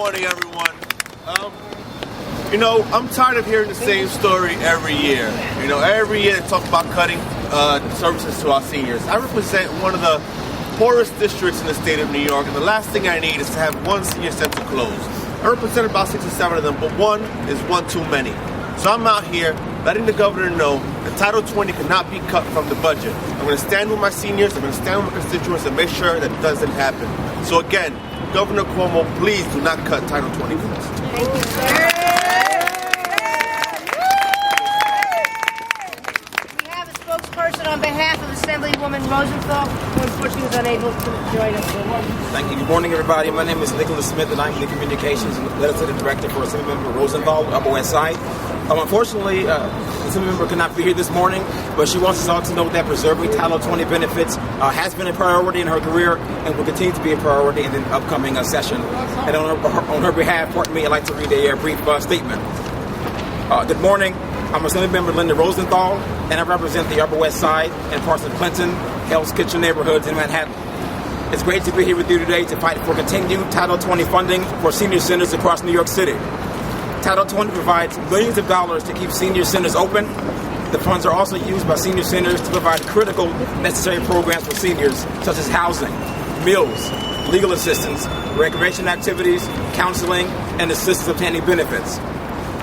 morning, everyone. I'm tired of hearing the same story every year. Every year they talk about cutting services to our seniors. I represent one of the poorest districts in the state of New York, and the last thing I need is to have one senior center closed. I represent about 6 or 7 of them, but one is one too many. So I'm out here letting the governor know that Title 20 cannot be cut from the budget. I'm going to stand with my seniors, I'm going to stand with my constituents and make sure that it doesn't happen. So again, Governor Cuomo, please do not cut Title 20 from us. Thank you, sir. We have a spokesperson on behalf of Assemblywoman Rosenthal, who unfortunately was unable to join us. Thank you. Good morning, everybody. My name is Nicholas Smith, and I'm the Communications and Legislative Director for Assemblyman Rosenthal, Upper West Side. Unfortunately, the Assemblyman cannot be here this morning, but she wants us all to know that preserving Title 20 benefits has been a priority in her career and will continue to be a priority in the upcoming session. And on her behalf, I'd like to read a brief statement. Good morning. I'm Assemblymember Linda Rosenthal, and I represent the Upper West Side and parts of Clinton, Hell's Kitchen neighborhoods in Manhattan. It's great to be here with you today to fight for continued Title 20 funding for senior centers across New York City. Title 20 provides millions of dollars to keep senior centers open. The funds are also used by senior centers to provide critical, necessary programs for seniors, such as housing, meals, legal assistance, recreation activities, counseling, and assistance obtaining benefits.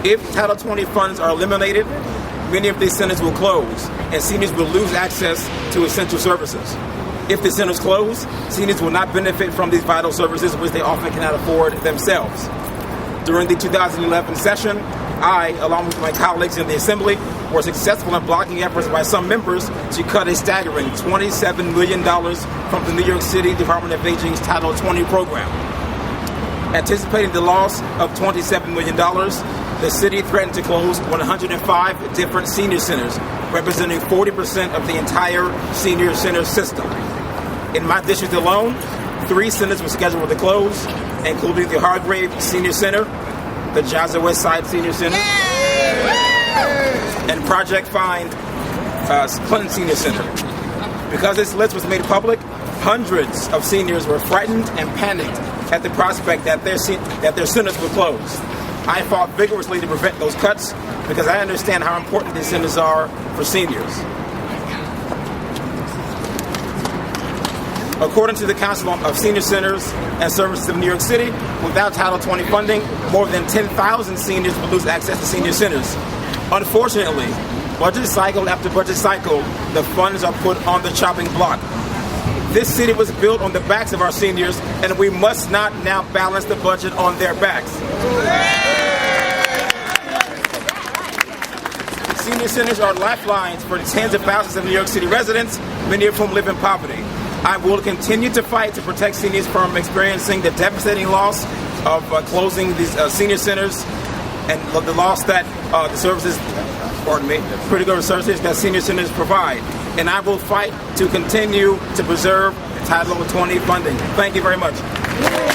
If Title 20 funds are eliminated, many of these centers will close, and seniors will lose access to essential services. If the centers close, seniors will not benefit from these vital services, which they often cannot afford themselves. During the 2011 session, I, along with my colleagues in the Assembly, were successful in blocking efforts by some members to cut a staggering $27 million from the New York City Department of Aging's Title 20 program. Anticipating the loss of $27 million, the city threatened to close 105 different senior centers, representing 40% of the entire senior center system. In my district alone, 3 centers were scheduled to close, including the Hargrave Senior Center, the Jazza West Side Senior Center, and Project Find Clinton Senior Center. Because this list was made public, hundreds of seniors were frightened and panicked at the prospect that their centers would close. I fought vigorously to prevent those cuts because I understand how important these centers are for seniors. According to the Council of Senior Centers and Services of New York City, without Title 20 funding, more than 10,000 seniors will lose access to senior centers. Unfortunately, budget cycle after budget cycle, the funds are put on the chopping block. This city was built on the backs of our seniors, and we must not now balance the budget on their backs. Senior centers are lifelines for tens of thousands of New York City residents, many of whom live in poverty. I will continue to fight to protect seniors from experiencing the devastating loss of closing these senior centers and the loss that critical services that senior centers provide. And I will fight to continue to preserve Title 20 funding. Thank you very much.